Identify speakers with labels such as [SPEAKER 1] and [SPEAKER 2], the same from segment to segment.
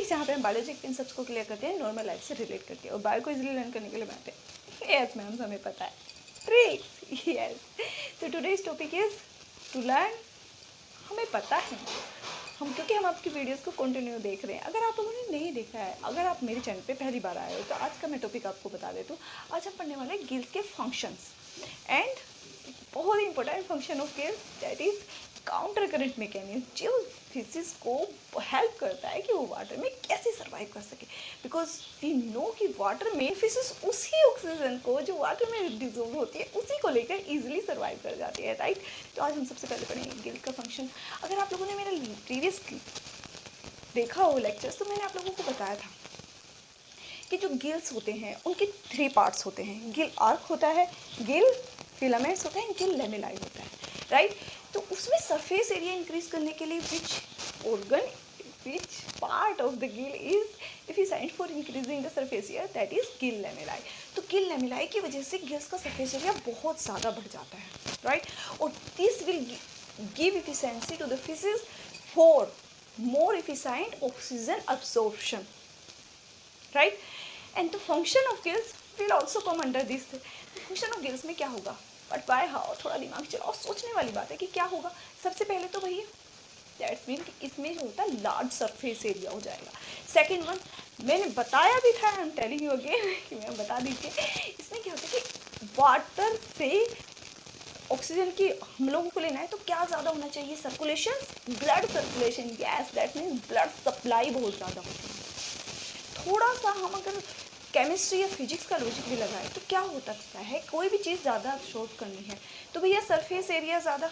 [SPEAKER 1] Topic जहाँ पे हम बायोलॉजी के कंसेप्ट्स को क्लियर करते हैं, नॉर्मल लाइफ से रिलेट करते हैं और बायो को इजीली लर्न करने के लिए बनाते हैं। यस मैम, हमें पता है ट्रिक्स। यस, तो today's topic is to learn. हमें पता है क्योंकि हम आपकी वीडियोस को कंटिन्यू देख रहे हैं। अगर आप लोगों ने नहीं देखा है, अगर आप मेरे चैनल पे पहली बार आए हो, तो आज का मैं टॉपिक आपको बता देता हूँ। आज हम पढ़ने वाले हैं गिल्स के फंक्शंस एंड बहुत ही important function of gills, that is counter current mechanism, जो फिशिस को हेल्प करता है कि वो वाटर में कैसे सर्वाइव कर सके। बिकॉज वी नो कि वाटर में फिशिस उसी ऑक्सीजन को जो वाटर में डिजोल्व होती है उसी को लेकर इजीली सर्वाइव कर जाती है, राइट। तो आज हम सबसे पहले पढ़ेंगे गिल का फंक्शन। अगर आप लोगों ने मेरा प्रीवियस देखा हो लेक्चर्स, तो मैंने आप लोगों को बताया था कि जो गिल्स होते हैं उनके 3 पार्ट्स होते हैं। गिल आर्क होता है, गिल फिलामेंट्स होता है, गिल लेमेलाई होता है, राइट। तो उसमें सरफेस एरिया इंक्रीज करने के लिए which part of the gill is efficient for increasing the surface area, that is gill lamellae. तो गिल लेमेलाई की वजह से गिल्स का सरफेस एरिया बहुत ज़्यादा बढ़ जाता है, राइट। और this will give efficiency to the fishes for more efficient oxygen absorption, right. And the function of gills will also come under this. function of gills में क्या होगा, बट बाय हाउ, थोड़ा दिमाग चलाओ, सोचने वाली बात है कि क्या होगा। सबसे पहले तो भैया दैट्स मीन कि इसमें जो होता है लार्ज सरफेस एरिया हो जाएगा। सेकेंड वन मैंने बताया भी था, I am telling you again कि मैं बता दीजिए, इसमें क्या होता है कि वाटर से ऑक्सीजन की हम लोगों को लेना है तो क्या ज़्यादा होना चाहिए, circulation, blood circulation. Yes, that mean blood supply बहुत ज़्यादा होती है। थोड़ा सा हम अगर केमिस्ट्री या फिजिक्स का लॉजिक भी लगाए तो क्या हो सकता है, कोई भी चीज़ ज़्यादा अब्सॉर्ब करनी है तो भैया सरफेस एरिया ज़्यादा,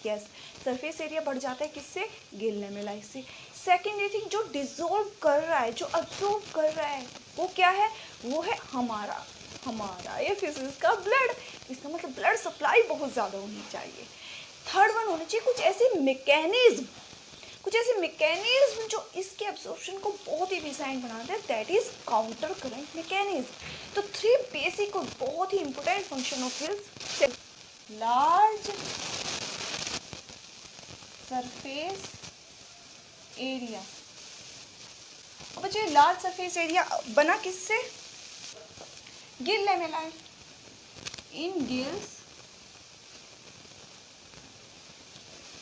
[SPEAKER 1] यस, सरफेस एरिया बढ़ जाता है किससे, गिल लेमेलाई से। सेकेंड थिंग, जो डिजोल्व कर रहा है, जो अब्सॉर्ब कर रहा है, वो क्या है, वो है हमारा ये फिशिस का ब्लड। इसका मतलब ब्लड सप्लाई बहुत ज़्यादा होनी चाहिए। थर्ड वन होना चाहिए कुछ ऐसे मैकेनिज्म जो इसके एब्जॉर्प्शन को बहुत ही एफिशिएंट बनाते हैं, that is counter current mechanism. तो 3 बेसिक और बहुत ही important function of gills, large surface area. अब बच्चे लार्ज सरफेस एरिया बना किससे, gill lamellae. In gills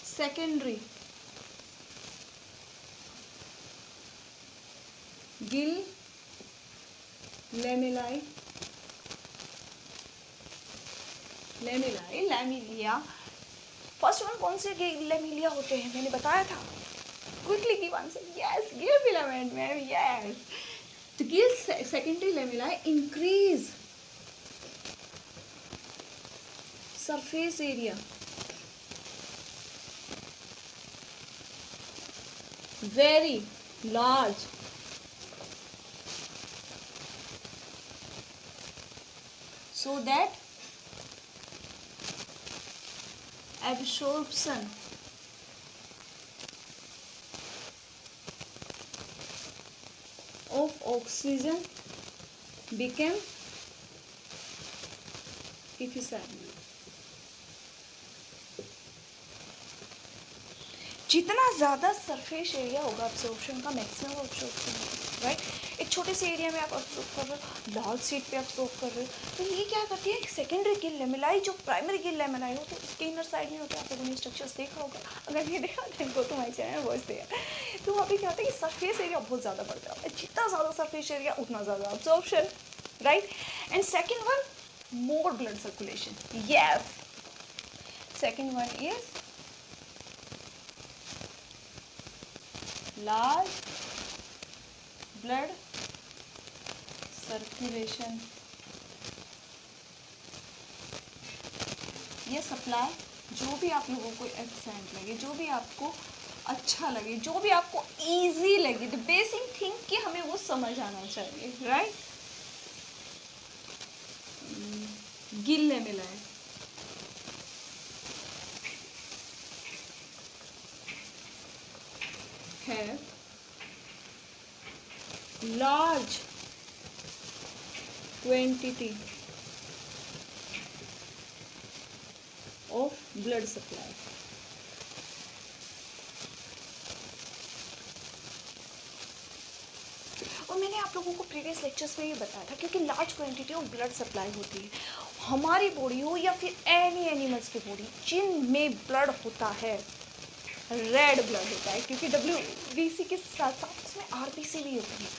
[SPEAKER 1] secondary gill lamellae, lamellae. First one कौन से गिल लेमिलिया होते हैं, मैंने बताया था, quickly give answer. Yes, gill filament ma'am, yes. तो gill secondary lamellae increase surface area very large so that absorption of oxygen became efficient। जितना ज़्यादा सरफेस एरिया होगा अब्सॉर्प्शन का, मैक्सिमम अब्सॉर्प्शन, राइट। एक छोटे से एरिया में आप अब्सॉर्ब कर रहे हो, लार्ज शीट पे अब्सॉर्ब कर रहे हो, तो ये क्या करती है, सेकेंडरी गिल लेमेलाई जो प्राइमरी गिल लेमेलाई हो तो इसके इनर साइड में होता है। आप लोगों ने स्ट्रक्चर्स देखा होगा, अगर नहीं देखा तो इनको तो माई चैनल वॉइस दिया। तो वहाँ पे क्या होता है कि सरफेस एरिया बहुत ज़्यादा बढ़ जाता है, जितना ज़्यादा सरफेस एरिया उतना ज़्यादा absorption, right. And second one, more blood circulation. Yes, second one is large blood circulation। ये सप्लाई जो भी आप लोगों को एफिशिएंट लगे, जो भी आपको अच्छा लगे, जो भी आपको इजी लगे, द बेसिक थिंग कि हमें वो समझ आना चाहिए, right. Gill lamellae have large quantity of blood supply। और मैंने आप लोगों को प्रीवियस लेक्चर्स में ये बताया था, क्योंकि large quantity of blood supply होती है, हमारी बॉडी हो या फिर एनी एनिमल्स की बॉडी, जिनमें ब्लड होता है रेड ब्लड होता है, क्योंकि WBC के साथ साथ उसमें RBC भी होती है।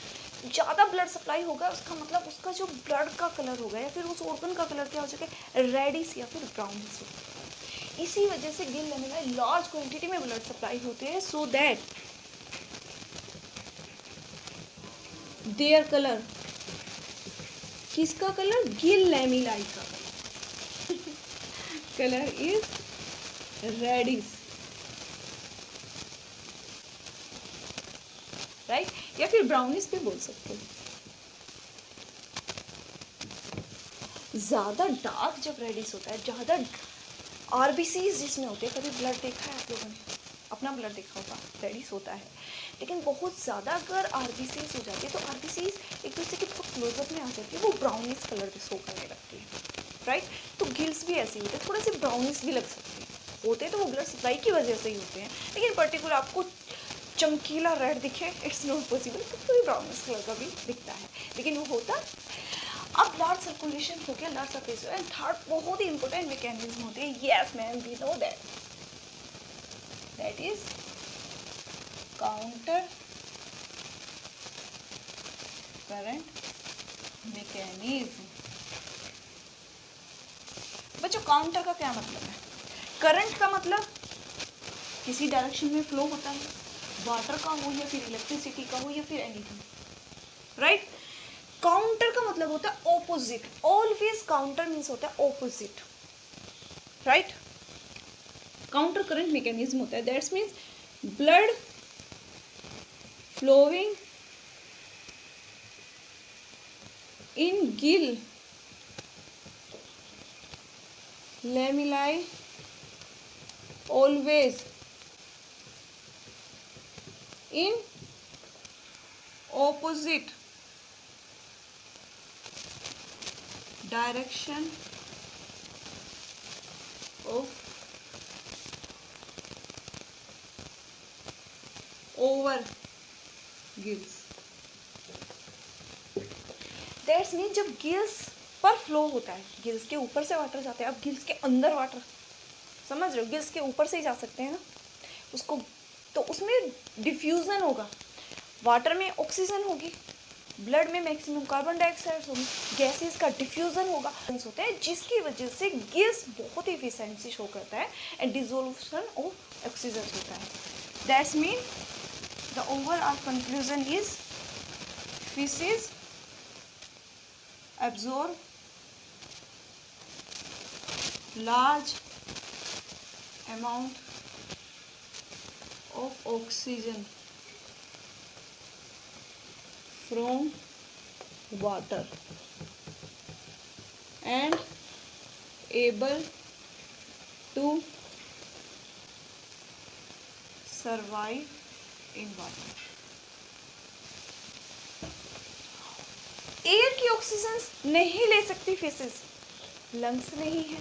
[SPEAKER 1] ज़्यादा ब्लड सप्लाई होगा उसका मतलब उसका जो ब्लड का कलर होगा या फिर उस ऑर्गन का कलर क्या हो चुका है, रेडिश या फिर ब्राउनिश होगा। इसी वजह से गिल लैमेलाई लार्ज क्वांटिटी में ब्लड सप्लाई होते हैं, सो दैट देयर कलर, किसका कलर, गिल लैमेलाई का कलर इज रेडिश, राइट, या फिर ब्राउनिश भी बोल सकते हो। ज़्यादा डार्क जब रेडिश होता है, ज़्यादा RBCs जिसमें होते हैं, कभी ब्लड देखा है आप लोगों ने, अपना ब्लड देखा होगा, रेडिश होता है, लेकिन बहुत ज़्यादा अगर RBCs हो जाती है तो RBCs एक दूसरे के बहुत क्लोजअप में आ जाती है, वो ब्राउनिश कलर भी शो करने लगती है, राइट। तो गिल्स भी ऐसे ही होते हैं, थोड़े से ब्राउनिश भी लग सकते हैं, होते तो वो ब्लड सप्लाई की वजह से ही होते हैं, लेकिन पर्टिकुलर आपको चमकीला रेड दिखे इट्स नॉट पॉसिबल, तो ब्राउनिश कलर का भी दिखता है, लेकिन वो होता। अब ब्लड सर्कुलेशन हो गया, ब्लड सर्कुलेशन, एंड थर्ड बहुत ही इंपॉर्टेंट मैकेनिज्म होते हैं, yes ma'am we know that, that is counter current mechanism. बच्चों काउंटर का क्या मतलब है, करंट का मतलब किसी डायरेक्शन में फ्लो होता है, वाटर का हो या फिर इलेक्ट्रिसिटी का हो या फिर एनीथिंग, राइट। काउंटर का मतलब होता है ऑपोजिट, ऑलवेज काउंटर मीन्स होता है opposite, right. Counter current mechanism होता है, that's means blood flowing in gill lamellae always in opposite direction of over gills। That's mean जब गिल्स पर फ्लो होता है, गिल्स के ऊपर से वाटर जाते हैं, अब गिल्स के अंदर वाटर, समझ रहे हो, गिल्स के ऊपर से ही जा सकते हैं ना उसको, तो उसमें डिफ्यूजन होगा, वाटर में ऑक्सीजन होगी, ब्लड में मैक्सिमम कार्बन डाइऑक्साइड होगी, गैसेस का डिफ्यूजन होगा, होता है, जिसकी वजह से गिल्स बहुत ही एफिशिएंसी शो करता है एंड डिसोल्यूशन ऑफ ऑक्सीजन होता है। That's mean the overall conclusion is feces absorb large amount of oxygen from water and able to survive in water। Air की ऑक्सीजन नहीं ले सकती फिशेस, लंग्स नहीं है,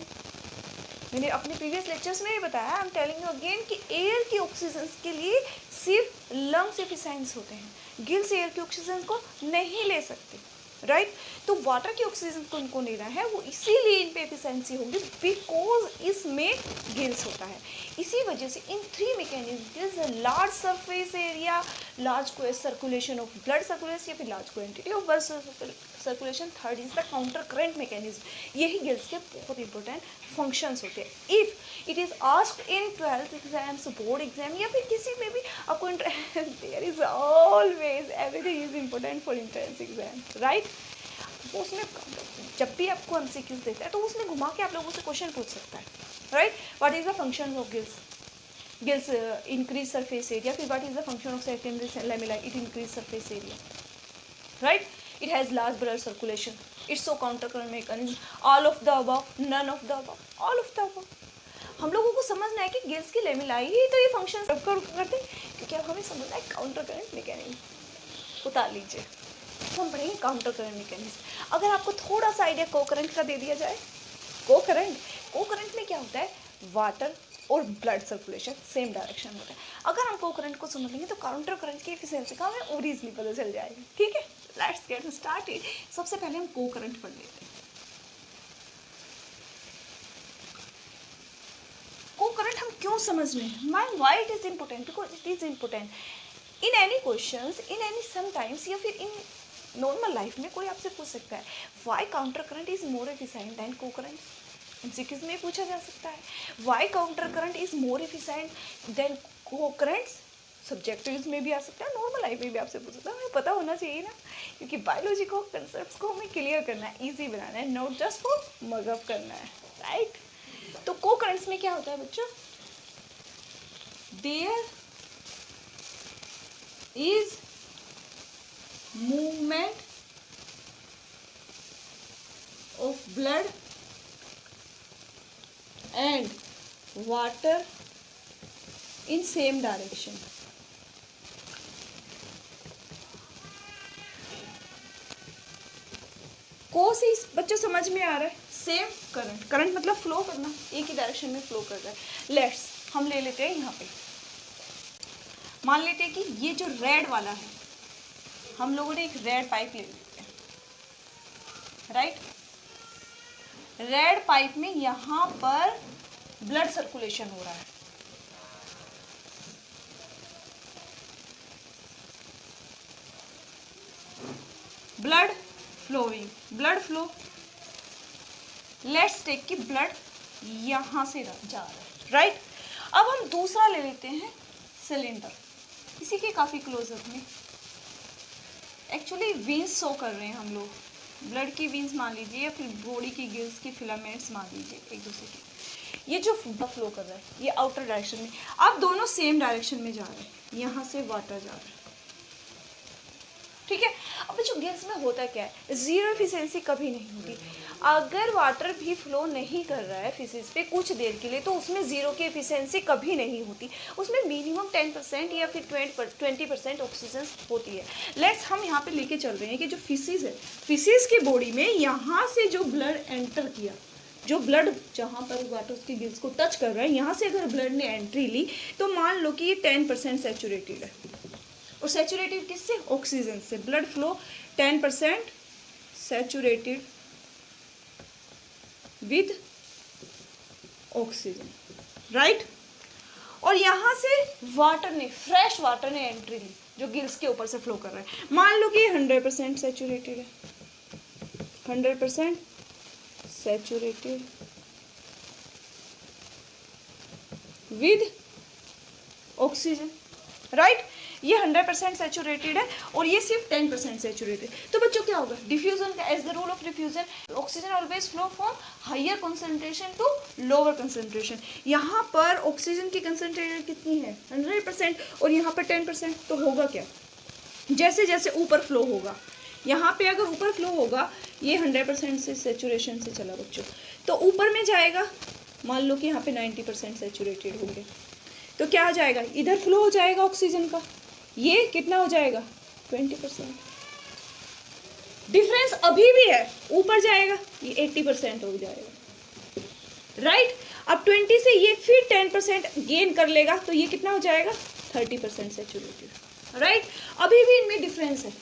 [SPEAKER 1] मैंने अपने प्रीवियस लेक्चर्स में ही बताया, I am telling you again कि एयर की ऑक्सीजन के लिए सिर्फ लंग्स एफिशिएंट होते हैं, गिल्स एयर की ऑक्सीजन को नहीं ले सकते, राइट। तो वाटर की ऑक्सीजन को उनको लेना है, वो इसीलिए इन पे एफिशिएंसी होगी बिकॉज इसमें गिल्स होता है। इसी वजह से इन three mechanism, large surface area, large circulation of blood circulation या फिर large quantity of blood circulation, third is the counter current mechanism, यही गिल्स के बहुत इंपॉर्टेंट फंक्शंस होते हैं। If it is asked in 12th exams, board exam या फिर किसी में भी आपको there is always everything is important for entrance exam, right. वो उसमें जब भी आपको एमसीक्यूज देता है तो उसमें घुमा के आप लोगों से क्वेश्चन पूछ सकता है, right. What is the function of gills, gills increase surface area, फिर what is the function of secondary lamellae, it increase surface area, right. It has large blood circulation, it's so counter current mechanism, all of the above, none of the above, all of the above। हम लोगों को समझना है कि gills की लैमेलाई ही तो ये function करते हैं, क्योंकि अब हमें समझना है काउंटर करंट मैकेनिज्म। उतार लीजिए, तो हम पढ़ेंगे काउंटर करंट मैकेनिज्म। अगर आपको थोड़ा सा आइडिया को करंट का दे दिया जाए, को करंट में क्या होता है, वाटर और ब्लड सर्कुलेशन सेम डायरेक्शन में होता है। अगर हम को करंट को समझ लेंगे तो काउंटर करंट की एफिशिएंसी का हमें और इजीली पता चल जाएगा, ठीक है। Let's get started. सबसे पहले हम को करंट पढ़ लेते हैं। को करंट हम क्यों समझ रहे हैं, why it is important, because it is important in any questions, in any sometimes, या फिर इन नॉर्मल लाइफ में कोई आपसे पूछ सकता है why counter current is more efficient than co current. MCQs में पूछा जा सकता है why counter current is more efficient than co current. Subjectives में भी आ सकता है, नॉर्मल लाइफ में भी आपसे पूछ सकता है। हमें पता होना चाहिए ना, क्योंकि बायोलॉजी को कंसेप्ट को हमें क्लियर करना है, ईजी बनाना है, नॉट जस्ट फॉर मगअप करना है, राइट। तो को करंट्स में क्या होता है बच्चों, there is movement of blood and water in same direction. Co से बच्चों समझ में आ रहा है, सेम करंट, करंट मतलब फ्लो करना, एक ही डायरेक्शन में फ्लो कर रहा है। लेट्स हम ले लेते हैं यहाँ पे, मान लेते हैं कि ये जो रेड वाला है, हम लोगों ने एक रेड पाइप ले लेते हैं, राइट। रेड पाइप में यहाँ पर ब्लड सर्कुलेशन हो रहा है, blood flowing, blood flow. Let's take कि ब्लड यहाँ से जा रहा है, राइट। अब हम दूसरा ले लेते हैं सिलेंडर, इसी के काफ़ी क्लोजअप में एक्चुअली वीन्स शो कर रहे हैं हम लोग, ब्लड की वीन्स मान लीजिए या फिर बॉडी की गिल्स की फिलामेंट्स मान लीजिए एक दूसरे के। ये जो फ्लो कर रहा है ये आउटर डायरेक्शन में, अब दोनों सेम डायरेक्शन में जा रहे हैं, यहाँ से वाटर जा रहा है, ठीक है। अब जो गिल्स में होता क्या है, जीरो एफिशिएंसी कभी नहीं होती। अगर वाटर भी फ्लो नहीं कर रहा है फिशिस पे कुछ देर के लिए, तो उसमें जीरो की एफिशिएंसी कभी नहीं होती, उसमें मिनिमम 10% या फिर 20% ऑक्सीजन होती है। लेट्स हम यहाँ पे लेके चल रहे हैं कि जो फिशिस है, फिशिस की बॉडी में यहाँ से जो ब्लड एंटर किया, जो ब्लड जहाँ पर वाटर उसकी गिल्स को टच कर रहा है, यहाँ से अगर ब्लड ने एंट्री ली, तो मान लो कि ये 10% सैचुरेटेड है, और सैचुरेटेड किससे, ऑक्सीजन से। Blood flow 10% saturated with oxygen, right. और यहाँ से वाटर ने, फ्रेश वाटर ने एंट्री ली जो गिल्स के ऊपर से फ्लो कर रहा है। मान लो कि ये 100% सैचुरेटेड है, 100% सैचुरेटेड विद ऑक्सीजन, राइट। ये 100% सैचुरेटेड है और ये सिर्फ 10% सैचुरेटेड। तो बच्चों क्या होगा, डिफ्यूजन का as the rule of diffusion, oxygen always flow from higher concentration to lower concentration. यहाँ पर ऑक्सीजन की कंसंट्रेशन कितनी है, 100%, और यहाँ पर 10%। तो होगा क्या, जैसे जैसे ऊपर फ्लो होगा, यहाँ पे अगर ऊपर फ्लो होगा, ये 100% से सैचुरेशन से चला बच्चों, तो ऊपर में जाएगा, मान लो कि यहाँ पे 90% सैचुरेटेड हो गया, तो क्या आ जाएगा, इधर फ्लो हो जाएगा ऑक्सीजन का, ये कितना हो जाएगा 20%। डिफरेंस अभी भी है, ऊपर जाएगा ये 80% हो जाएगा, राइट। अब 20 से ये फिर 10% गेन कर लेगा, तो ये कितना हो जाएगा 30% सैचुरेटेड, राइट। अभी भी इनमें डिफरेंस है,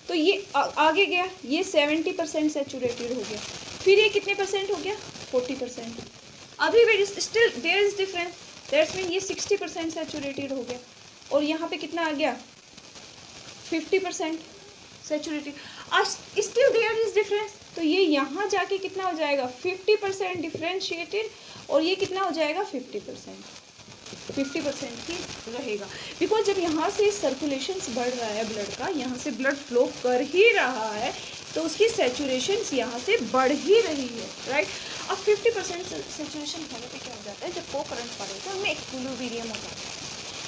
[SPEAKER 1] तो ये आगे गया, ये 70% सैचुरेटेड हो गया, फिर ये कितने परसेंट हो गया 40%। अभी भी still there is difference, that's mean ये 60% सैचुरेटेड हो गया, और यहाँ पे कितना आ गया 50% saturated. Still there is difference, तो ये यहाँ जाके कितना हो जाएगा 50% डिफरेंशिएटेड, और ये कितना हो जाएगा 50% ही रहेगा। बिकॉज जब यहाँ से सर्कुलेशन बढ़ रहा है ब्लड का, यहाँ से ब्लड फ्लो कर ही रहा है, तो उसकी सैचुरेशन यहाँ से बढ़ ही रही है, राइट। अब 50% सैचुरेशन होने पे क्या हो जाता है, जब को करंट पड़े तो उनमें इक्विलिब्रियम हो जाता है।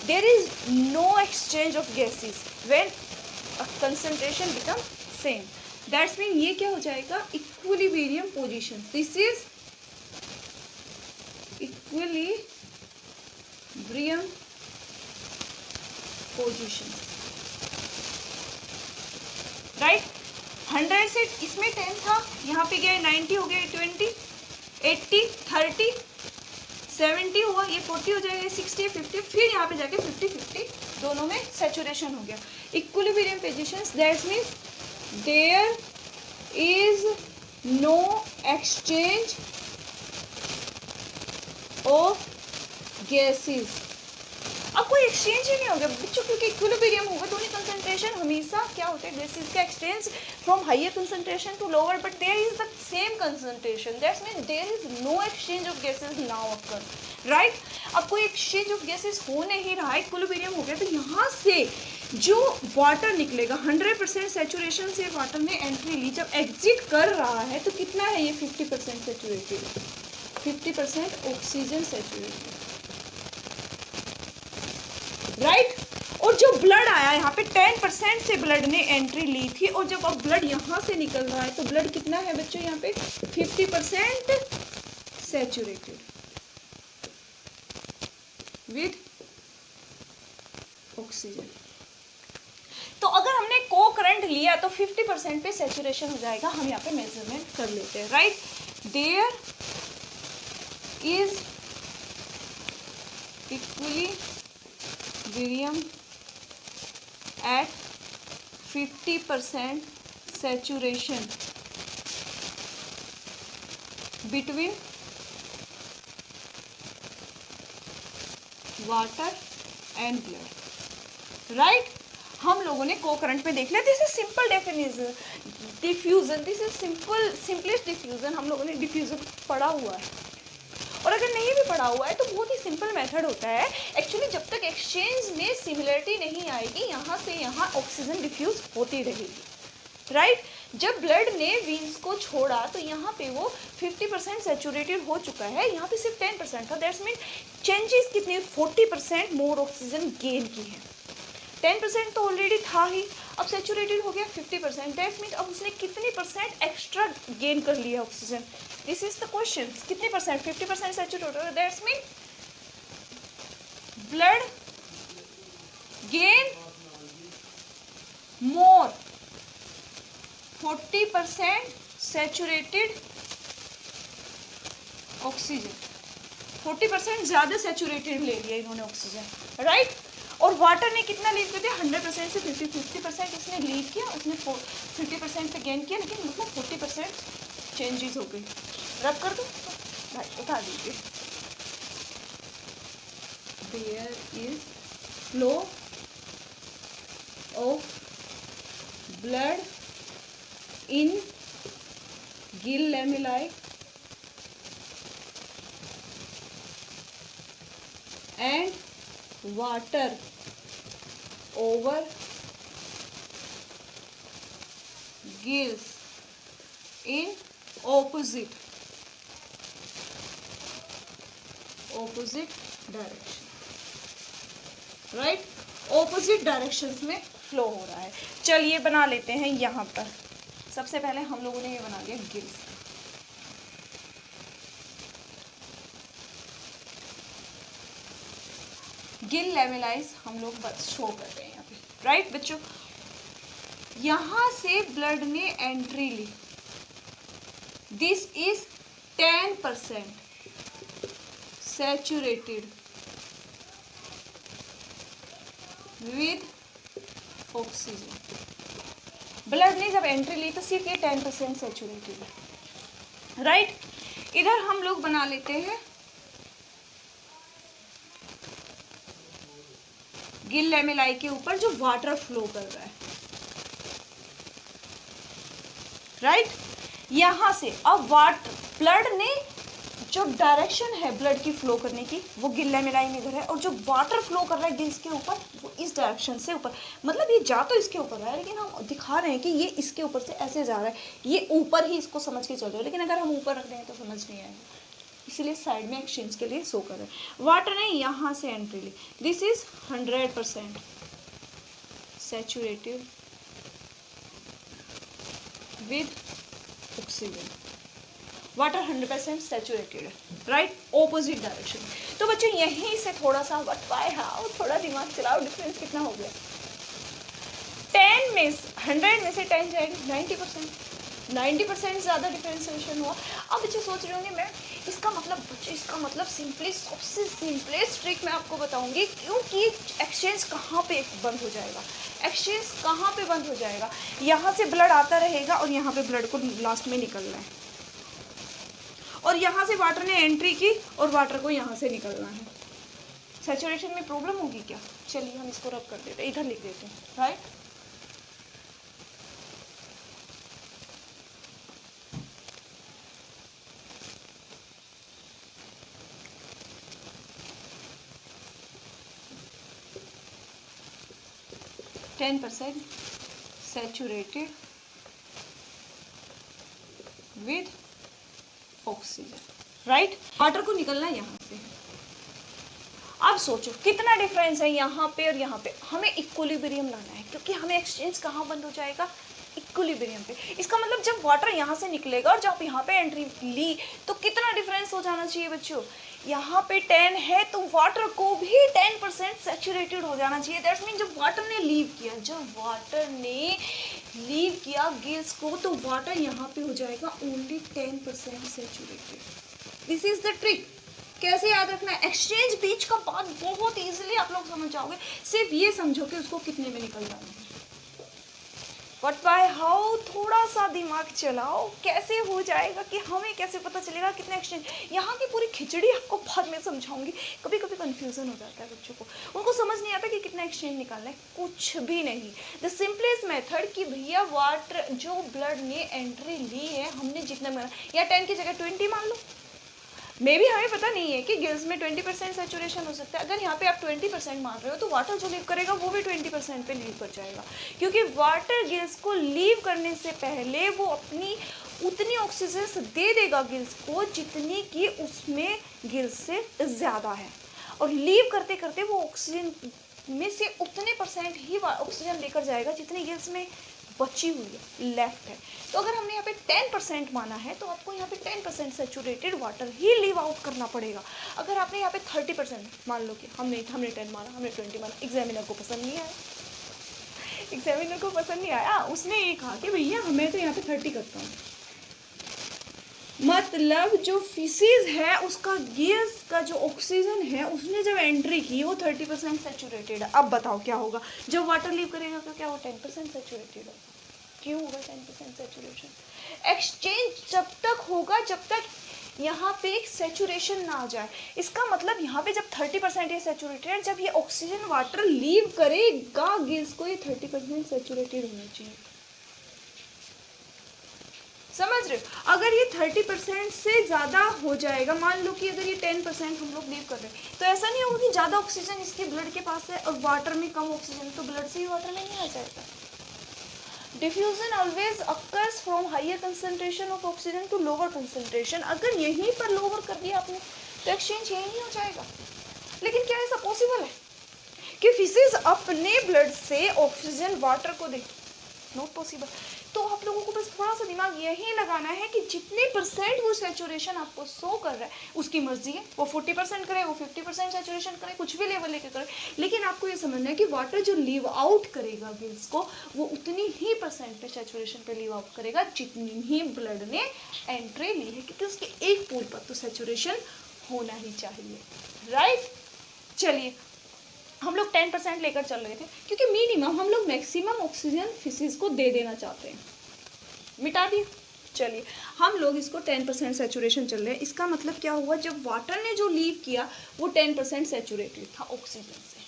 [SPEAKER 1] There is no exchange of gases when concentration become same, that's mean ये क्या हो जाएगा equilibrium position. This is equilibrium position, right. 100 से इसमें 10 था, यहाँ पे गया 90 हो गया, 20 80 30 70 हुआ, ये 40 हो जाएगा, 60 50, फिर यहाँ पे जाके 50 50 दोनों में सैचुरेशन हो गया। Equilibrium positions, that means there is no exchange of gases. अब कोई एक्सचेंज ही नहीं होगा बच्चों, क्योंकि इक्विलिब्रियम होगा तो कंसंट्रेशन हमेशा क्या होता है, गैसेस का exchange from higher concentration to lower, but there is the same concentration, that's mean there is no exchange of gases now occur, right. अब कोई एक्सचेंज ऑफ गैसेस हो नहीं रहा है, इक्विलिब्रियम हो गया, तो यहाँ से जो वाटर निकलेगा 100% सेचुरेशन से वाटर ने एंट्री ली, जब एग्जिट कर रहा है तो कितना है ये 50% सेचुरेटेड, 50% ऑक्सीजन सेचुरेटेड, राइट। और जो ब्लड आया यहाँ पे 10% से ब्लड ने एंट्री ली थी, और जब अब ब्लड यहाँ से निकल रहा है तो ब्लड कितना है बच्चों यहाँ पे 50% सेचुरेटेड विद ऑक्सीजन। तो अगर हमने को करंट लिया तो 50% पे सेचुरेशन हो जाएगा, हम यहाँ पे मेजरमेंट कर लेते हैं, right. There is equilibrium at 50% saturation between water and blood, right। हम लोगों ने को करंट में देख लिया, this is simple definition, diffusion, this is simplest diffusion, हम लोगों ने डिफ्यूजन पढ़ा हुआ है। और अगर नहीं भी पढ़ा हुआ है तो बहुत ही सिंपल मेथड होता है एक्चुअली, जब तक एक्सचेंज में सिमिलरिटी नहीं आएगी, यहाँ से यहाँ ऑक्सीजन डिफ्यूज होती रहेगी, राइट। जब ब्लड ने वीन्स को छोड़ा तो यहाँ पे वो 50% सेचुरेटेड हो चुका है, यहाँ पे सिर्फ 10% था, दैट्स मीन चेंजेस कितनी 40% मोर ऑक्सीजन गेन की है। 10% तो ऑलरेडी था ही, अब सेचुरेटेड हो गया 50%, दैट मीन अब उसने कितनी परसेंट एक्स्ट्रा गेन कर लिया oxygen, this is the question, कितनी percent 50% saturated, that's mean blood gain more 40% saturated oxygen, 40% ज्यादा सेचुरेटेड ले लिया इन्होंने ऑक्सीजन, राइट। और वाटर ने कितना लीव कर दिया 100% से 50% इसने लीव किया, उसने 50% पे गेन किया, लेकिन मतलब 40% चेंजेस हो गई। रब कर दो भाई, उठा दीजिए। There is flow of blood in gill lamellae and water over gills in opposite direction, right। opposite directions में फ्लो हो रहा है। चलिए बना लेते हैं यहाँ पर, सबसे पहले हम लोगों ने ये बना लिया गिल्स, गिल लेमेलाइज हम लोग बस शो कर रहे हैं यहाँ पे, राइट बच्चों। यहाँ से ब्लड ने एंट्री ली, this is 10% saturated with oxygen. Blood ने जब एंट्री ली तो सिर्फ ये 10% सैचुरेटेड है, राइट। इधर हम लोग बना लेते हैं गिल लैमेलाई के ऊपर जो वाटर फ्लो कर रहा है, राइट। यहां से अब ब्लड ने जो डायरेक्शन है ब्लड की फ्लो करने की वो गिल लैमेलाई में इधर है, और जो वाटर फ्लो कर रहा है गिल्स के ऊपर वो इस डायरेक्शन से ऊपर, मतलब ये जा तो इसके ऊपर रहा है लेकिन हम दिखा रहे हैं कि ये इसके ऊपर से ऐसे जा रहा है, ये ऊपर ही इसको समझ के चल रहे हो, लेकिन अगर हम ऊपर रख देंगे तो समझ नहीं आएगा, इसलिए साइड में एक्सचेंज के लिए शो कर रहे हैं। वाटर ने यहाँ से एंट्री ली, this is 100% saturated with oxygen, water 100% saturated है, राइट, ऑपोजिट डायरेक्शन। तो बच्चों यहीं से थोड़ा सा बटवाए हाउ, थोड़ा दिमाग चलाओ, डिफरेंस कितना हो गया, 100 में से 10 जाएगी 90%, 90% ज़्यादा डिफरेंशिएशन हुआ। अब बच्चे सोच रहे होंगे मैम इसका मतलब सिंपली सबसे सिंपलेस्ट ट्रिक मैं आपको बताऊंगी, क्योंकि एक्सचेंज कहाँ पे बंद हो जाएगा, एक्सचेंज कहाँ पे बंद हो जाएगा, यहाँ से ब्लड आता रहेगा और यहाँ पे ब्लड को लास्ट में निकलना है, और यहाँ से वाटर ने एंट्री की और वाटर को यहाँ से निकलना है। सैचुरेशन में प्रॉब्लम होगी क्या? चलिए हम इसको रब कर देते हैं, इधर लिख देते हैं, right. %, Saturated with oxygen, right. Water को निकलना है यहाँ से। अब सोचो कितना डिफरेंस है यहाँ पे और यहाँ पे। हमें इक्विलिब्रियम लाना है, क्योंकि हमें एक्सचेंज कहाँ बंद हो जाएगा, इक्विलिब्रियम पे। इसका मतलब जब वाटर यहाँ से निकलेगा और जब यहाँ पे एंट्री ली तो कितना डिफरेंस हो जाना चाहिए बच्चों, यहाँ पे 10 है तो वाटर को भी 10% सैचुरेटेड हो जाना चाहिए। दैट्स मीन जब वाटर ने लीव किया गिल्स को, तो वाटर यहाँ पे हो जाएगा only 10% saturated. This is the trick. कैसे याद रखना है, एक्सचेंज बीच का बात बहुत इजीली आप लोग समझ जाओगे। सिर्फ ये समझो कि उसको कितने में निकल जाना है, बट बाय हाउ, थोड़ा सा दिमाग चलाओ, कैसे हो जाएगा कि हमें कैसे पता चलेगा कितना एक्सचेंज। यहाँ की पूरी खिचड़ी आपको बाद में समझाऊंगी। कभी कभी कंफ्यूजन हो जाता है बच्चों को, उनको समझ नहीं आता कि कितना एक्सचेंज निकालना है, कुछ भी नहीं। द सिंपलेस्ट मेथड कि भैया वाटर जो ब्लड ने एंट्री ली है, हमने जितना या 10 की जगह 20 मान लो। मे भी हमें पता नहीं है कि गिल्स में 20% सैचुरेशन हो सकता है। अगर यहाँ पे आप 20% मान रहे हो तो वाटर जो लीव करेगा वो भी 20% पे लीव कर जाएगा, क्योंकि वाटर गिल्स को लीव करने से पहले वो अपनी उतनी ऑक्सीजन दे देगा गिल्स को जितनी कि उसमें गिल्स से ज़्यादा है, और लीव करते करते वो ऑक्सीजन में से उतने % ही ऑक्सीजन लेकर जाएगा जितनी गिल्स में बची हुई है, लेफ्ट है। तो अगर हमने यहाँ पे 10% माना है तो आपको यहाँ पे 10% सैचुरेटेड वाटर ही लीव आउट करना पड़ेगा। अगर आपने यहाँ पे 30% मान लो कि हमने 10 माना, हमने 20 माना, एग्जामिनर को पसंद नहीं आया, उसने ये कहा कि भैया हमें तो यहाँ पे 30 करता हूँ, मतलब जो फिसीज है उसका गैस का जो ऑक्सीजन है उसने जब एंट्री की वो 30% सैचुरेटेड है। अब बताओ क्या होगा, जब वाटर लीव करेगा तो क्या वो 10% सैचुरेटेड होगा? क्यों होगा 10% सैचुरेशन? एक्सचेंज जब तक होगा जब तक यहाँ पे एक सैचुरेशन ना आ जाए। इसका मतलब यहाँ पे जब 30% ये सैचुरेटेड है, जब ये ऑक्सीजन वाटर लीव करेगा गिल्स को, ये 30% सैचुरेटेड होना चाहिए। समझ रहे हो? अगर ये 30% से ज़्यादा हो जाएगा, मान लो कि अगर ये 10% हम लोग लीव कर रहे हैं, तो ऐसा नहीं होगा कि ज़्यादा ऑक्सीजन इसके ब्लड के पास है और वाटर में कम ऑक्सीजन, तो ब्लड से ही वाटर में नहीं आ जाएगा। Diffusion always occurs from higher concentration of oxygen to lower concentration. अगर यहीं पर लोअर कर दिया आपने तो एक्सचेंज यही नहीं हो जाएगा। लेकिन क्या ऐसा पॉसिबल है कि फिसेस अपने ब्लड से ऑक्सीजन वाटर को दे? Not possible. तो आप लोगों को बस थोड़ा सा दिमाग यही लगाना है कि जितने % वो सैचुरेशन आपको शो कर रहा है उसकी मर्जी है, वो 40% करे, वो 50% सैचुरेशन करे, कुछ भी लेवल लेके करे, लेकिन आपको ये समझना है कि वाटर जो लीव आउट करेगा गिल्स को वो उतनी ही % पे सैचुरेशन पे लीव आउट करेगा जितनी ही ब्लड ने एंट्री ली है, क्योंकि उसके एक पूल पर तो सैचुरेशन होना ही चाहिए, राइट। चलिए हम लोग 10% लेकर चल रहे थे क्योंकि मिनिमम हम लोग मैक्सिमम ऑक्सीजन फिसेस को दे देना चाहते हैं, मिटा दिया। चलिए हम लोग इसको 10% सैचुरेशन चल रहे हैं। इसका मतलब क्या हुआ, जब वाटर ने जो लीव किया वो 10% सैचुरेटेड था ऑक्सीजन से।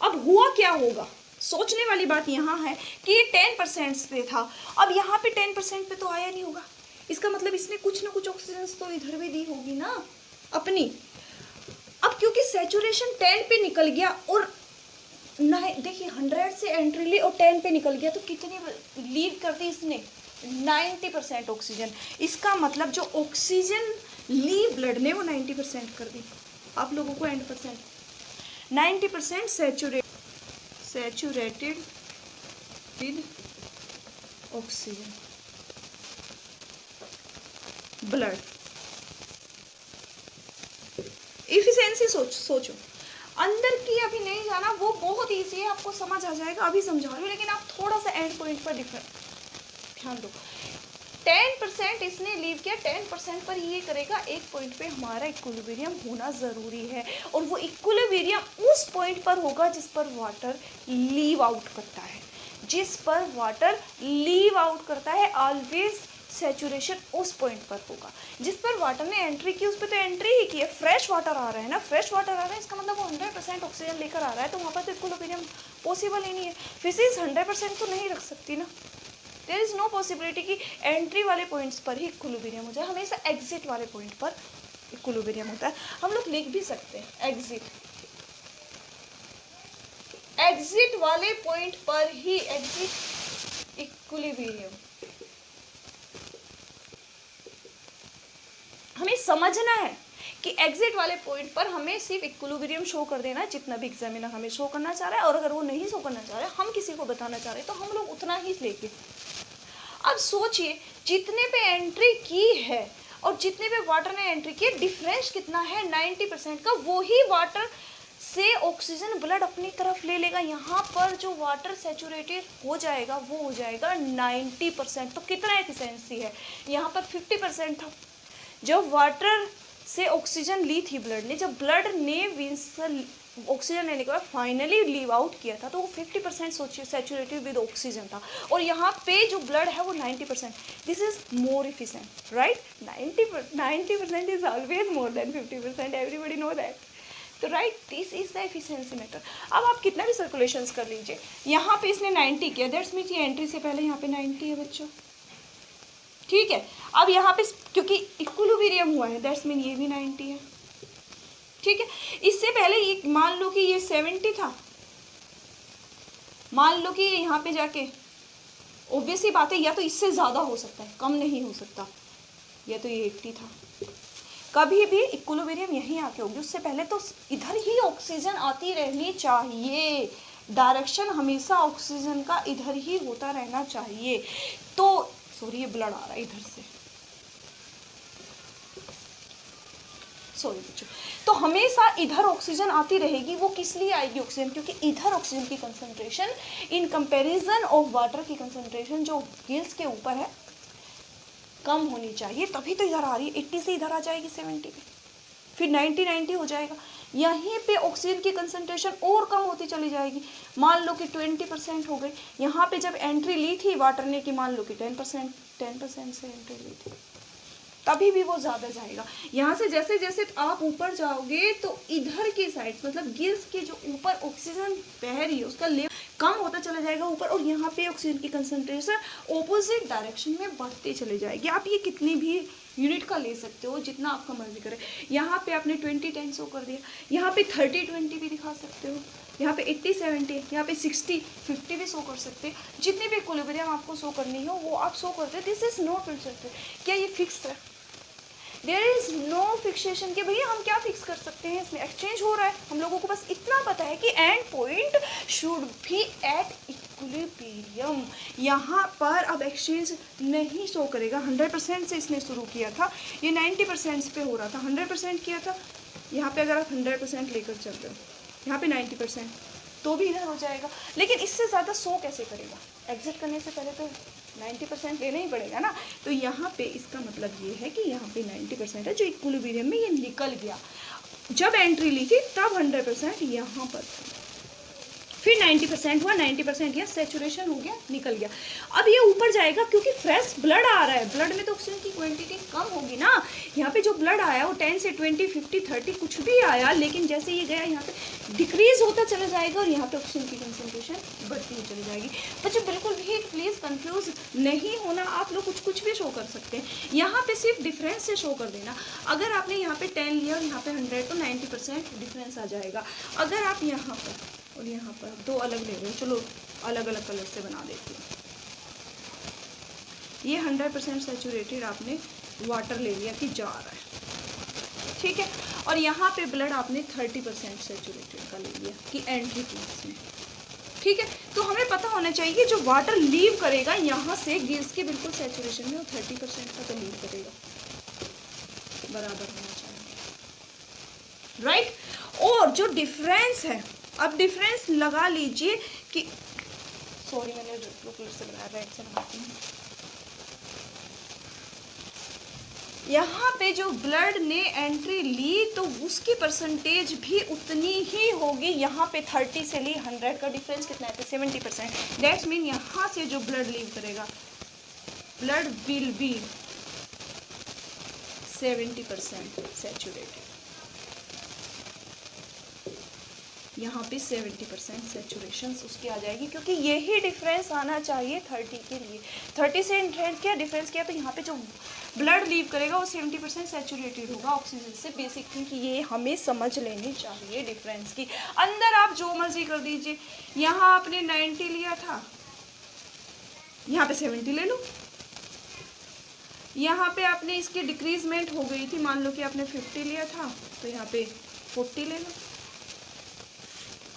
[SPEAKER 1] अब हुआ क्या होगा, सोचने वाली बात यहाँ है कि ये 10% से था, अब यहाँ पे 10% पे तो आया नहीं होगा। इसका मतलब इसने कुछ ना कुछ ऑक्सीजन तो इधर भी दी होगी ना अपनी। अब क्योंकि सैचुरेशन 10 पे निकल गया और देखिए 100 से एंट्री ली और 10 पे निकल गया, तो कितनी लीव कर दी इसने? 90% ऑक्सीजन। इसका मतलब जो ऑक्सीजन ली ब्लड ने वो 90% कर दी। आप लोगों को and percent 90% saturated with oxygen blood. Efficiency सोचो अंदर की अभी नहीं जाना, वो बहुत ईजी है, आपको समझ आ जाएगा, अभी समझा रही हूँ, लेकिन आप थोड़ा सा एंड पॉइंट पर ध्यान ध्यान दो, 10% इसने लीव किया, 10% पर ये करेगा, एक पॉइंट पे हमारा इक्विलिब्रियम होना ज़रूरी है, और वो इक्विलिब्रियम उस पॉइंट पर होगा जिस पर वाटर लीव आउट करता है, जिस पर वाटर लीव आउट करता है, ऑलवेज सैचुरेशन उस पॉइंट पर होगा। जिस पर वाटर ने एंट्री की उस पर तो एंट्री ही की है, फ्रेश वाटर आ रहा है ना, फ्रेश वाटर आ रहा है, इसका मतलब वो 100% ऑक्सीजन लेकर आ रहा है, तो वहाँ पर तो इक्विलिब्रियम पॉसिबल ही नहीं है। फिजिक्स 100% तो नहीं रख सकती ना, देयर इज़ नो पॉसिबिलिटी कि एंट्री वाले पॉइंट्स पर ही इक्विलिब्रियम हो जाए, हमेशा एग्जिट वाले पॉइंट पर इक्विलिब्रियम होता है। हम लोग लिख भी सकते हैं एग्जिट वाले पॉइंट पर ही एग्जिट इक्विलिब्रियम। हमें समझना है कि एग्जिट वाले पॉइंट पर हमें सिर्फ इक्विलिब्रियम शो कर देना है, जितना भी एग्जामिनर हमें शो करना चाह रहा है, और अगर वो नहीं शो करना चाह रहा है, हम किसी को बताना चाह रहे हैं, तो हम लोग उतना ही लेंगे। अब सोचिए, जितने पे एंट्री की है और जितने पे वाटर ने एंट्री की, डिफरेंस कितना है 90% का, वो ही वाटर से ऑक्सीजन ब्लड अपनी तरफ ले लेगा। यहाँ पर जो वाटर सैचुरेटेड हो जाएगा वो हो जाएगा 90%। तो कितना एफिशिएंसी है, यहाँ पर 50% था। जब वाटर से ऑक्सीजन ली थी ब्लड ने, जब ब्लड ने ऑक्सीजन लेने के बाद फाइनली लीव आउट किया था, तो वो 50% सैचुरेटेड विद ऑक्सीजन था, और यहाँ पे जो ब्लड है वो 90%। This is more efficient, right? 90% is always more than 50%, everybody know that. तो right, this is the efficiency matter. अब आप कितना भी सर्कुलेशंस कर लीजिए, यहाँ पे इसने 90 किया, दैट्स मीन्स ये एंट्री से पहले यहाँ पे 90 है बच्चों, ठीक है। अब यहाँ पे क्योंकि इक्विलिब्रियम हुआ है, दैट्स मीन ये भी 90 है, ठीक है। इससे पहले ये मान लो कि ये 70 था, मान लो कि यहाँ पे जाके, ऑब्वियसली बात है, या तो इससे ज़्यादा हो सकता है, कम नहीं हो सकता, या तो ये 80 था। कभी भी इक्विलिब्रियम यहीं आके होगी, उससे पहले तो इधर ही ऑक्सीजन आती रहनी चाहिए, डायरेक्शन हमेशा ऑक्सीजन का इधर ही होता रहना चाहिए। तो सॉरी, ये ब्लड आ रहा है इधर से, सॉरी बच्चों। तो हमेशा इधर ऑक्सीजन आती रहेगी, वो किस लिए आएगी ऑक्सीजन? क्योंकि इधर ऑक्सीजन की concentration in comparison of water की कंसंट्रेशन जो गिल्स के ऊपर है कम होनी चाहिए, तभी तो इधर आ रही है। 80 से इधर आ जाएगी 70 पे, फिर 90 हो जाएगा। यहीं पे ऑक्सीजन की कंसंट्रेशन और कम होती चली जाएगी। मान लो कि 20% हो गई। यहाँ पे जब एंट्री ली थी वाटर ने, कि मान लो कि 10% से एंट्री ली थी, तभी भी वो ज़्यादा जाएगा। यहाँ से जैसे जैसे आप ऊपर जाओगे तो इधर की साइड, मतलब गिल्स के जो ऊपर ऑक्सीजन बह रही है उसका लेवल कम होता चला जाएगा ऊपर, और यहाँ पे ऑक्सीजन की कंसंट्रेशन ऑपोजिट डायरेक्शन में बढ़ती चली जाएगी। आप ये कितनी भी यूनिट का ले सकते हो, जितना आपका मर्जी करे। यहाँ पे आपने 20-10 शो कर दिया, यहाँ पे 30-20 भी दिखा सकते हो, यहाँ पे 80-70, यहाँ पे 60-50 भी शो कर सकते हैं। जितनी भी इक्विलिब्रियम आपको शो करनी हो वो आप शो करते हैं। This is not fixed. क्या ये फिक्स है? देयर इज नो फिक्सेशन कि भैया हम क्या फिक्स कर सकते हैं, इसमें एक्सचेंज हो रहा है। हम लोगों को बस इतना पता है कि and point should be at equilibrium. यहाँ पर अब एक्सचेंज नहीं शो करेगा। 100% से इसने शुरू किया था, ये 90% पे हो रहा था, 100% किया था। यहाँ पे अगर आप 100% लेकर चल रहे हो, यहाँ पे 90%, तो भी इधर हो जाएगा। लेकिन इससे ज़्यादा शो कैसे करेगा? एग्जिट करने से पहले तो 90% लेना ही पड़ेगा ना। तो यहाँ पे इसका मतलब ये है कि यहाँ पे 90% है जो इक्विलिब्रियम में ये निकल गया। जब एंट्री ली थी तब 100% यहाँ पर, फिर 90% हुआ, 90% यहाँ सैचुरेशन हो गया, निकल गया। अब ये ऊपर जाएगा क्योंकि फ्रेश ब्लड आ रहा है। ब्लड में तो ऑक्सीजन की क्वांटिटी कम होगी ना। यहाँ पे जो ब्लड आया वो 10 से 20, 50, 30 कुछ भी आया, लेकिन जैसे ये गया यहाँ पे डिक्रीज होता चला जाएगा और यहाँ पे ऑक्सीजन की कंसंट्रेशन बढ़ती हुई चली जाएगी। बच्चों बिल्कुल भी प्लीज़ कंफ्यूज नहीं होना, आप लोग कुछ भी शो कर सकते हैं। यहाँ पे सिर्फ डिफरेंस से शो कर देना। अगर आपने यहाँ पे 10 लिया और यहाँ पे 100 तो 90% डिफरेंस आ जाएगा। अगर आप यहाँ पर और यहाँ पर दो अलग ले रहे हो, चलो अलग अलग कलर से बना देती हूँ। ये 100% सैचुरेटेड आपने वाटर ले लिया कि जा रहा है, ठीक है। और यहाँ पे ब्लड आपने 30% सैचुरेटेड का ले लिया कि एंट्री की इसमें, ठीक है। तो हमें पता होना चाहिए जो वाटर लीव करेगा यहाँ से गिल्स के बिल्कुल सैचुरेशन में, वो 30% का तो लीव करेगा, बराबर होना चाहिए, राइट। और जो डिफरेंस है, अब डिफरेंस लगा लीजिए कि, सॉरी मैंने ब्लू कलर से बनाया, रेड से लगाती हूँ। यहाँ पे जो ब्लड ने एंट्री ली तो उसकी परसेंटेज भी उतनी ही होगी। यहाँ पे 30 से ली 100 का डिफरेंस कितना है? 70%। दैट्स मीन यहाँ से जो ब्लड लीव करेगा, ब्लड विल बी 70% सैचुरेटेड। यहाँ पे 70% सैचुरेशन उसकी आ जाएगी, क्योंकि यही डिफरेंस आना चाहिए 30 के लिए। 30 से डिफरेंस किया तो यहाँ पे जो ब्लड लीव करेगा वो 70% सैचुरेटेड होगा ऑक्सीजन से। बेसिक थिंग कि ये हमें समझ लेनी चाहिए डिफरेंस की। अंदर आप जो मर्जी कर दीजिए, यहाँ आपने 90 लिया था, यहाँ पे 70 ले लो। यहाँ पे आपने इसकी डिक्रीजमेंट हो गई थी, मान लो कि आपने 50 लिया था, तो यहाँ पे 40 ले लो।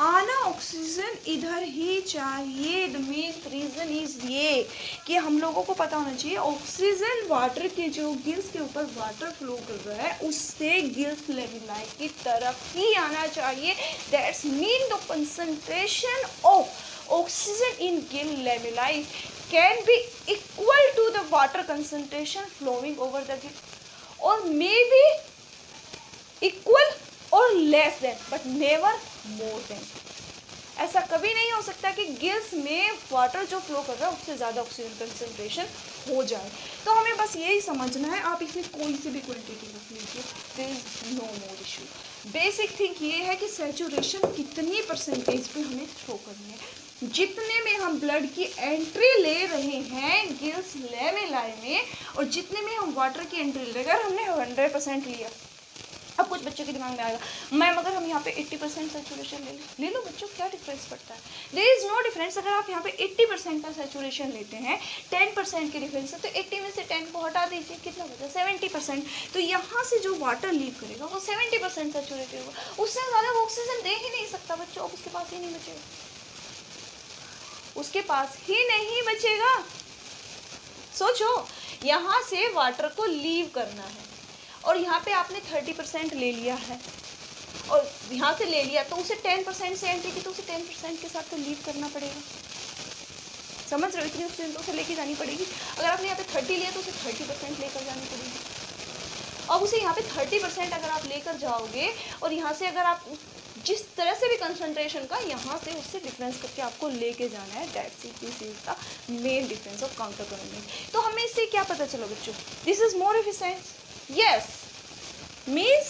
[SPEAKER 1] आना ऑक्सीजन इधर ही चाहिए। द मेन रीज़न इज ये कि हम लोगों को पता होना चाहिए ऑक्सीजन वाटर के जो गिल्स के ऊपर वाटर फ्लो कर रहा है उससे गिल्स लेविलाई की तरफ ही आना चाहिए। That's mean the concentration of oxygen in gill लेविलाई can be equal to the water concentration flowing over the gill, और मे बी इक्वल और less than, but never more than. ऐसा कभी नहीं हो सकता कि गिल्स में वाटर जो फ्लो कर रहा है उससे ज़्यादा ऑक्सीजन कंसंट्रेशन हो जाए। तो हमें बस यही समझना है, आप इसमें कोई सी भी क्वांटिटी रख लीजिए, there is no more issue. Basic thing ये है कि सैचुरेशन कितनी परसेंटेज पे हमें थ्रो करनी है। जितने में हम ब्लड की एंट्री ले रहे हैं गिल्स लेविलाई में, और जितने में हम वाटर की एंट्री ले रहे हैं, अगर हमने 100% लिया, अब कुछ बच्चों के दिमाग में आएगा मैम अगर हम यहाँ पे 80% सैचुरेशन ले लो बच्चों, क्या डिफरेंस पड़ता है? There is no difference. अगर आप यहाँ पे 80% का सैचुरेशन लेते हैं, 10% के डिफरेंस है, तो 80 में से 10 को हटा दीजिए, कितना बचा? 70%। तो यहाँ से जो वाटर लीव करेगा वो 70% सैचुरेटेड होगा, उससे ज़्यादा वो ऑक्सीजन दे ही नहीं सकता बच्चों। अब उसके पास ही नहीं बचेगा, उसके पास ही नहीं बचेगा। सोचो, यहाँ से वाटर को लीव करना है और यहाँ पे आपने 30% ले लिया है, और यहाँ से ले लिया तो उसे 10% से एंट्री की, तो उसे 10% के साथ तो लीव करना पड़ेगा। समझ रहे हो? इतनी ऑक्सीजन तो उसे लेके जानी पड़ेगी। अगर आपने यहाँ पे 30 लिया तो उसे 30% लेकर जानी पड़ेगी। अब उसे यहाँ पे 30% अगर आप लेकर जाओगे, और यहाँ से अगर आप जिस तरह से भी कंसंट्रेशन का यहाँ से उससे डिफरेंस करके आपको लेके जाना है, that's it, this is the main difference of counter current. तो हमें इससे क्या पता चला बच्चों? This is more efficient. Yes, means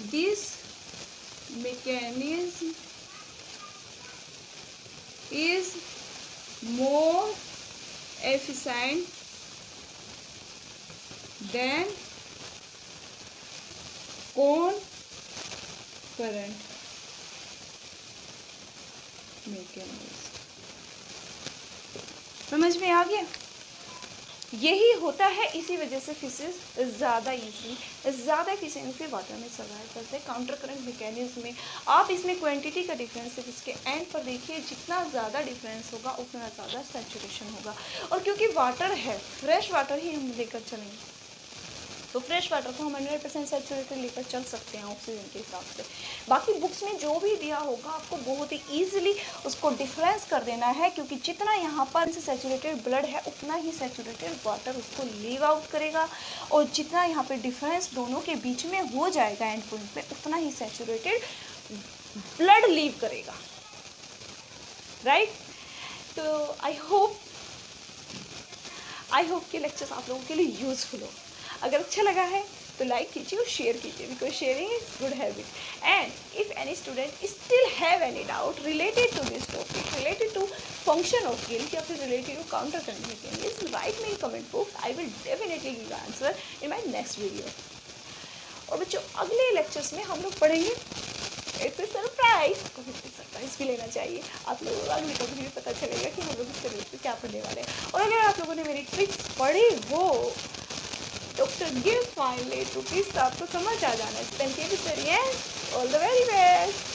[SPEAKER 1] this mechanism is more efficient than concurrent mechanism। समझ में आ गया? यही होता है, इसी वजह से फिशेस ज़्यादा ईजी, ज़्यादा एफिशिएंसी वाटर में सर्वाइव करते हैं काउंटर करंट मैकेनिज्म में। आप इसमें क्वांटिटी का डिफरेंस है, जिसके एंड पर देखिए जितना ज़्यादा डिफरेंस होगा उतना ज़्यादा सैचुरेशन होगा। और क्योंकि वाटर है, फ्रेश वाटर ही हम लेकर चलेंगे, तो फ्रेश वाटर को हम 100% सैचुरेटेड लेकर चल सकते हैं ऑक्सीजन के हिसाब से। बाकी बुक्स में जो भी दिया होगा आपको बहुत ही ईजिली उसको डिफरेंस कर देना है, क्योंकि जितना यहाँ पर सैचुरेटेड ब्लड है उतना ही सैचुरेटेड वाटर उसको लीव आउट करेगा, और जितना यहाँ पे डिफरेंस दोनों के बीच में हो जाएगा एंड पॉइंट पे, उतना ही सैचुरेटेड ब्लड लीव करेगा। राइट? तो आई होप कि लेक्चर्स आप लोगों के लिए यूजफुल हो। अगर अच्छा लगा है तो लाइक कीजिए और शेयर कीजिए, because sharing is good habit. And if any student still have any doubt related to this topic, related to function of गिल्ट या फिर related to counter current mechanism, write me in comment box. I will definitely give answer in my next video. और बच्चों अगले lectures में हम लोग पढ़ेंगे इट्स सरप्राइज, कभी सरप्राइज भी लेना चाहिए। आप लोगों को अगले कभी भी पता चलेगा कि हम लोग इस तरह से क्या पढ़ने वाले हैं। और अगर आप लोगों ने मेरी ट्रिक्स पढ़ी हो डॉक्टर गिव फाइनली तो प्लीज़ तो आपको समझ आ जाना चाहिए। All the very best.